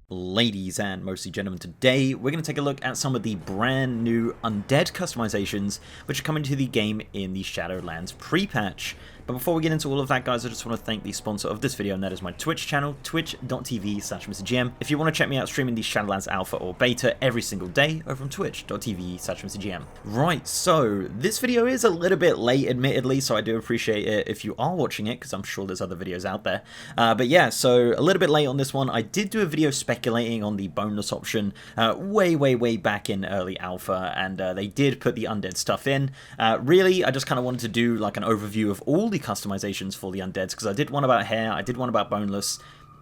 Ladies and mostly gentlemen, today we're going to take a look at some of the brand new Undead customizations which are coming to the game in the Shadowlands pre-patch. But before we get into all of that, guys, I just want to thank the sponsor of this video, and that is my Twitch channel, twitch.tv/MrGM. If you want to check me out streaming the Shadowlands Alpha or Beta every single day over on twitch.tv/MrGM. Right, so this video is a little bit late, admittedly, so I do appreciate it if you are watching it, because I'm sure there's other videos out there. But yeah, so a little bit late on this one. I did do a video speculating on the boneless option way back in early alpha, and they did put the undead stuff in. Really, I just kind of wanted to do like an overview of all the customizations for the undeads, because I did one about hair, I did one about boneless,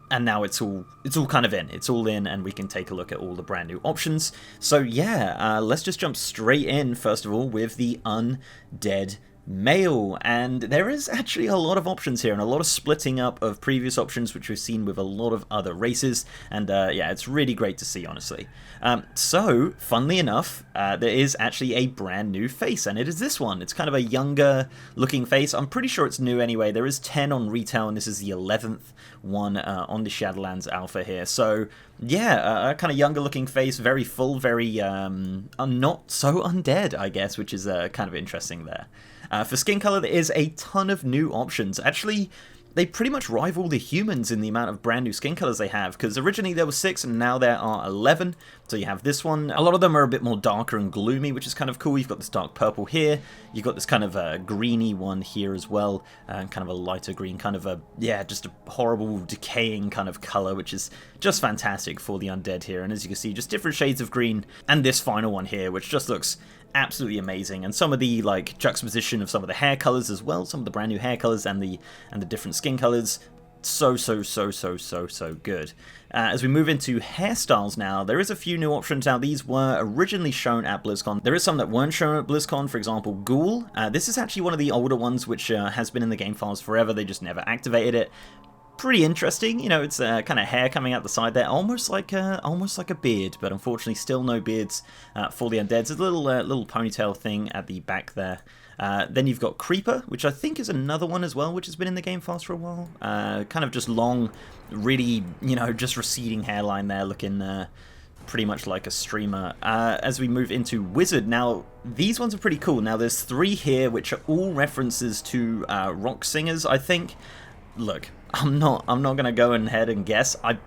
and now it's all kind of in. It's all in, and we can take a look at all the brand new options. So yeah, let's just jump straight in first of all with the Undead Male, and there is actually a lot of options here and a lot of splitting up of previous options which we've seen with a lot of other races, and yeah, it's really great to see, honestly. So funnily enough, there is actually a brand new face, and it is this one. It's kind of a younger looking face. I'm pretty sure it's new anyway. There is 10 on retail, and this is the 11th one on the Shadowlands Alpha here. So yeah, a kind of younger looking face, very full, very not so undead, I guess, which is kind of interesting there. For skin color, there is a ton of new options. Actually, they pretty much rival the humans in the amount of brand new skin colors they have, because originally there were 6 and now there are 11. So you have this one. A lot of them are a bit more darker and gloomy, which is kind of cool. You've got this dark purple here. You've got this kind of greeny one here as well, kind of a lighter green, kind of a, yeah, just a horrible decaying kind of color, which is just fantastic for the undead here. And as you can see, just different shades of green, and this final one here, which just looks absolutely amazing. And some of the like juxtaposition of some of the hair colors as well, some of the brand new hair colors and the different skin colors, so good. As we move into hairstyles now, there is a few new options. Now, these were originally shown at BlizzCon. There is some that weren't shown at BlizzCon. For example, Ghoul. This is actually one of the older ones which has been in the game files forever. They just never activated it. Pretty interesting, you know. It's kind of hair coming out the side there, almost like a beard, but unfortunately still no beards for the undeads. There's a little ponytail thing at the back there. Then you've got Creeper, which I think is another one as well, which has been in the game files for a while. Kind of just long, really, you know, just receding hairline there, looking pretty much like a streamer. As we move into Wizard, now these ones are pretty cool. Now there's 3 here, which are all references to rock singers, I think. Look, I'm not gonna go ahead and guess. I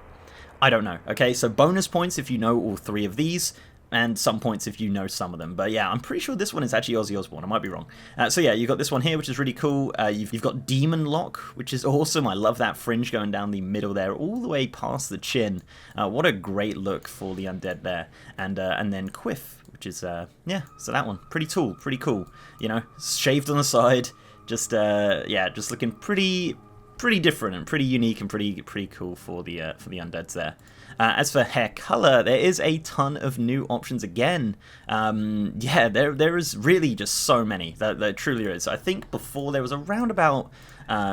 don't know. Okay, so bonus points if you know all 3 of these, and some points if you know some of them. But yeah, I'm pretty sure this one is actually Ozzy Osbourne. I might be wrong. So yeah, you've got this one here, which is really cool. You've got Demon Lock, which is awesome. I love that fringe going down the middle there, all the way past the chin. What a great look for the undead there. And then Quiff, which is yeah. So that one, pretty cool. You know, shaved on the side. Just yeah, just looking pretty different and pretty unique and pretty cool for the undeads there. As for hair color, there is a ton of new options again. Yeah, there is really just so many. There truly is. I think before there was around about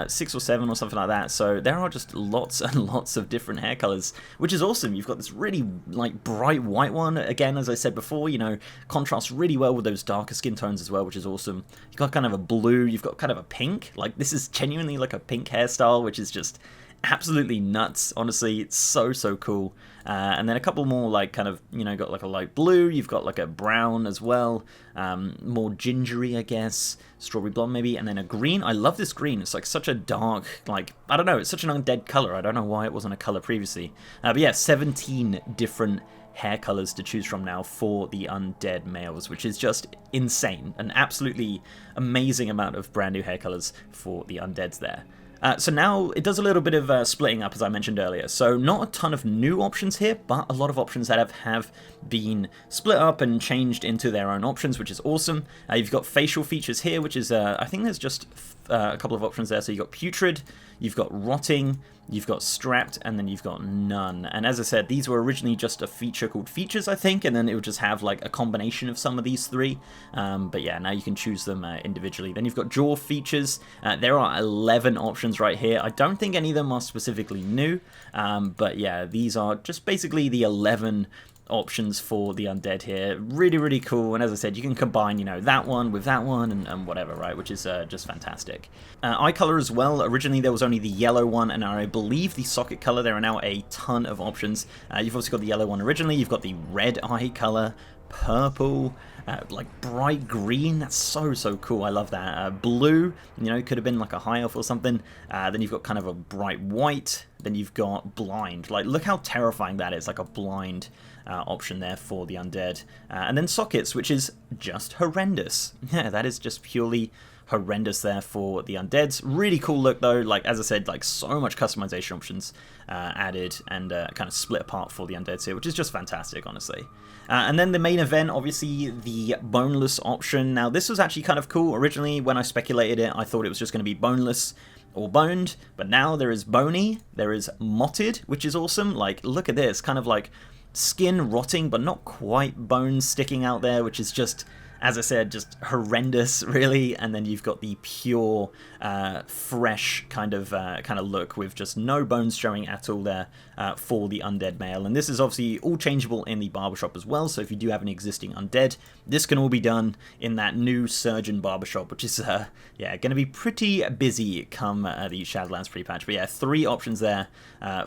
6 or 7 or something like that. So there are just lots and lots of different hair colors, which is awesome. You've got this really like bright white one. Again, as I said before, you know, contrasts really well with those darker skin tones as well, which is awesome. You've got kind of a blue. You've got kind of a pink. Like, this is genuinely like a pink hairstyle, which is just absolutely nuts. Honestly, it's so cool. And then a couple more, like, kind of, you know, got like a light blue, you've got like a brown as well, more gingery, I guess, strawberry blonde maybe, and then a green. I love this green. It's like such a dark, like, I don't know, it's such an undead color. I don't know why it wasn't a color previously. But yeah, 17 different hair colors to choose from now for the undead males, which is just insane. An absolutely amazing amount of brand new hair colors for the undeads there. So now it does a little bit of splitting up, as I mentioned earlier. So not a ton of new options here, but a lot of options that have been split up and changed into their own options, which is awesome. You've got facial features here, which is, I think there's just a couple of options there. So you've got putrid, you've got rotting, you've got strapped, and then you've got none. And as I said, these were originally just a feature called features, I think, and then it would just have like a combination of some of these 3. But yeah, now you can choose them individually. Then you've got jaw features. There are 11 options right here. I don't think any of them are specifically new, but yeah, these are just basically the 11 options for the undead here. Really, really cool. And as I said, you can combine, you know, that one with that one and whatever, right? Which is just fantastic. Eye color as well. Originally there was only the yellow one, and I believe the socket color. There are now a ton of options. You've also got the yellow one originally. You've got the red eye color, purple, like bright green. That's so cool. I love that. Blue, you know, could have been like a high elf or something. Then you've got kind of a bright white. Then you've got blind. Like, look how terrifying that is, like a blind option there for the undead. And then sockets, which is just horrendous. Yeah, that is just purely horrendous there for the undeads. Really cool look though. Like, as I said, like so much customization options added and kind of split apart for the undeads here, which is just fantastic, honestly. And then the main event, obviously the boneless option. Now this was actually kind of cool. Originally when I speculated it, I thought it was just going to be boneless or boned, but now there is bony, there is motted, which is awesome. Like, look at this, kind of like skin rotting but not quite bones sticking out there, which is just, as I said, just horrendous, really. And then you've got the pure, fresh kind of look with just no bones showing at all there for the undead male. And this is obviously all changeable in the barbershop as well. So if you do have an existing undead, this can all be done in that new surgeon barbershop, which is yeah, going to be pretty busy come the Shadowlands pre-patch. But yeah, 3 options there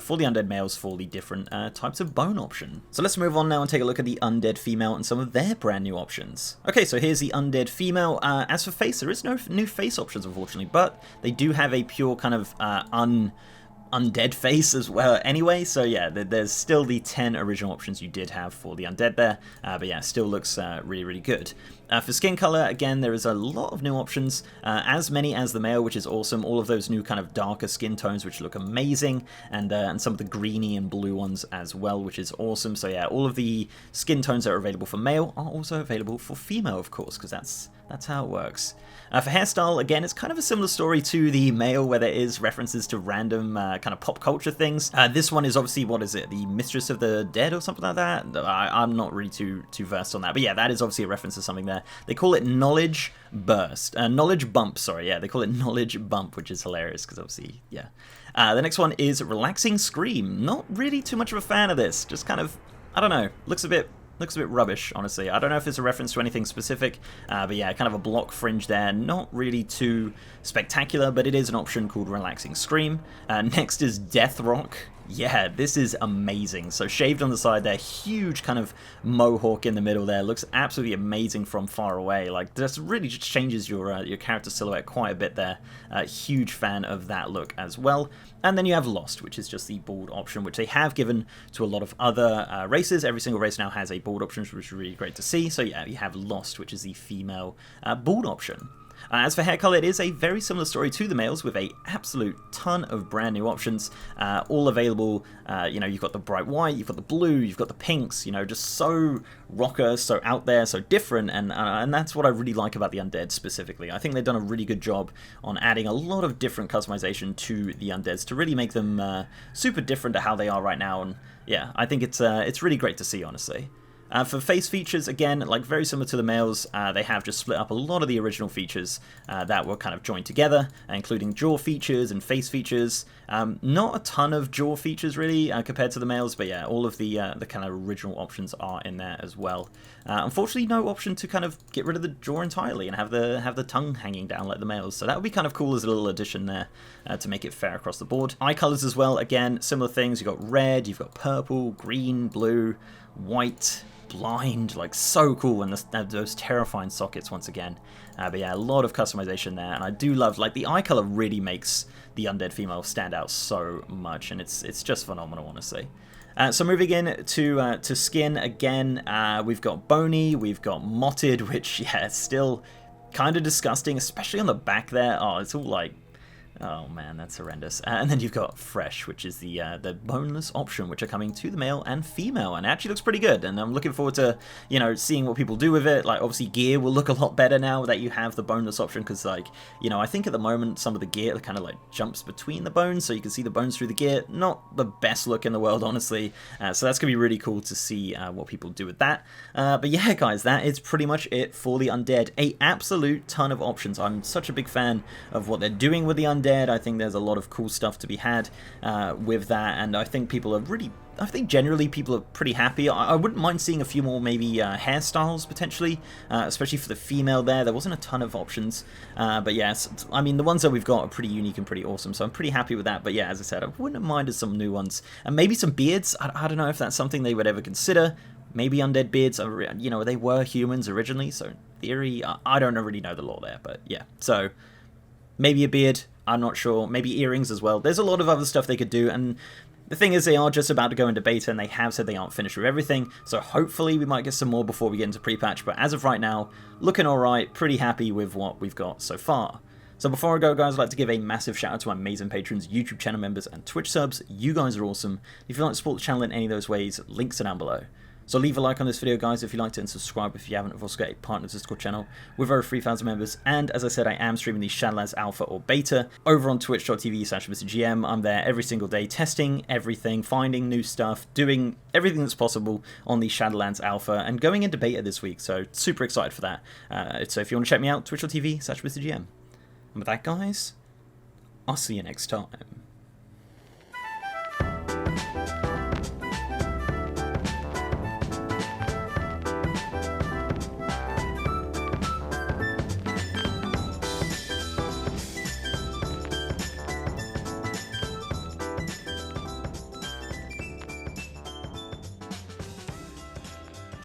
for the undead males for the different types of bone option. So let's move on now and take a look at the undead female and some of their brand new options. Okay, so here's the undead female. As for face, there is no new face options, unfortunately, but they do have a pure kind of undead face as well anyway. So yeah, there's still the 10 original options you did have for the undead there, but yeah, still looks really good. For skin color, again, there is a lot of new options, as many as the male, which is awesome. All of those new kind of darker skin tones, which look amazing, and some of the greeny and blue ones as well, which is awesome. So yeah, all of the skin tones that are available for male are also available for female, of course, because that's how it works. For hairstyle, again, it's kind of a similar story to the male, where there is references to random kind of pop culture things. This one is obviously, what is it, the Mistress of the Dead or something like that? I'm not really too versed on that, but yeah, that is obviously a reference to something there. They call it Knowledge Burst. Knowledge Bump, sorry, yeah, they call it Knowledge Bump, which is hilarious, because obviously, yeah. The next one is Relaxing Scream. Not really too much of a fan of this, just kind of, I don't know, looks a bit rubbish, honestly. I don't know if it's a reference to anything specific, but yeah, kind of a block fringe there. Not really too spectacular, but it is an option called Relaxing Scream. Next is Death Rock. Yeah, this is amazing. So shaved on the side there, huge kind of mohawk in the middle there. Looks absolutely amazing from far away. Like, this really just changes your character silhouette quite a bit there. Huge fan of that look as well. And then you have Lost, which is just the bald option, which they have given to a lot of other races. Every single race now has a bald option, which is really great to see. So yeah, you have Lost, which is the female bald option. As for hair color, it is a very similar story to the males, with a absolute ton of brand new options, all available. You know, you've got the bright white, you've got the blue, you've got the pinks, you know, just so rocker, so out there, so different, and that's what I really like about the undead specifically. I think they've done a really good job on adding a lot of different customization to the undeads to really make them super different to how they are right now, and yeah, I think it's really great to see, honestly. For face features, again, like very similar to the males, they have just split up a lot of the original features that were kind of joined together, including jaw features and face features. Not a ton of jaw features, really, compared to the males, but yeah, all of the kind of original options are in there as well. Unfortunately, no option to kind of get rid of the jaw entirely and have the tongue hanging down like the males, so that would be kind of cool as a little addition there to make it fair across the board. Eye colors as well, again, similar things. You've got red, you've got purple, green, blue, white, blind, like so cool, and those terrifying sockets once again. But yeah, a lot of customization there, and I do love, like, the eye color really makes the undead female stand out so much, and it's just phenomenal, honestly. So moving in to skin again, we've got bony, we've got motted, which yeah, is still kind of disgusting, especially on the back there. Oh, it's all like, oh man, that's horrendous. And then you've got fresh, which is the boneless option, which are coming to the male and female, and it actually looks pretty good. And I'm looking forward to, you know, seeing what people do with it. Like, obviously gear will look a lot better now that you have the boneless option, because, like, you know, I think at the moment some of the gear kind of like jumps between the bones, so you can see the bones through the gear. Not the best look in the world, honestly. So that's gonna be really cool to see what people do with that. But yeah, guys, that is pretty much it for the undead. A absolute ton of options. I'm such a big fan of what they're doing with the undead. undead. I think there's a lot of cool stuff to be had with that, and I think people are really... I think generally people are pretty happy. I wouldn't mind seeing a few more maybe hairstyles potentially, especially for the female there. There wasn't a ton of options, but yes, I mean the ones that we've got are pretty unique and pretty awesome, so I'm pretty happy with that. But yeah, as I said, I wouldn't mind some new ones, and maybe some beards. I don't know if that's something they would ever consider. Maybe undead beards are, you know, they were humans originally, so in theory, I don't really know the lore there, but yeah. So maybe a beard, I'm not sure. Maybe earrings as well. There's a lot of other stuff they could do, and the thing is, they are just about to go into beta, and they have said they aren't finished with everything, so hopefully we might get some more before we get into pre-patch, but as of right now, looking alright, pretty happy with what we've got so far. So before I go, guys, I'd like to give a massive shout out to my amazing patrons, YouTube channel members, and Twitch subs. You guys are awesome. If you'd like to support the channel in any of those ways, links are down below. So leave a like on this video, guys, if you liked it, and subscribe if you haven't. I've also got a partner Discord channel with over 3,000 members, and as I said, I am streaming the Shadowlands Alpha or Beta over on twitch.tv/MrGM. I'm there every single day, testing everything, finding new stuff, doing everything that's possible on the Shadowlands Alpha, and going into Beta this week, so super excited for that. So if you want to check me out, twitch.tv/MrGM. And with that, guys, I'll see you next time.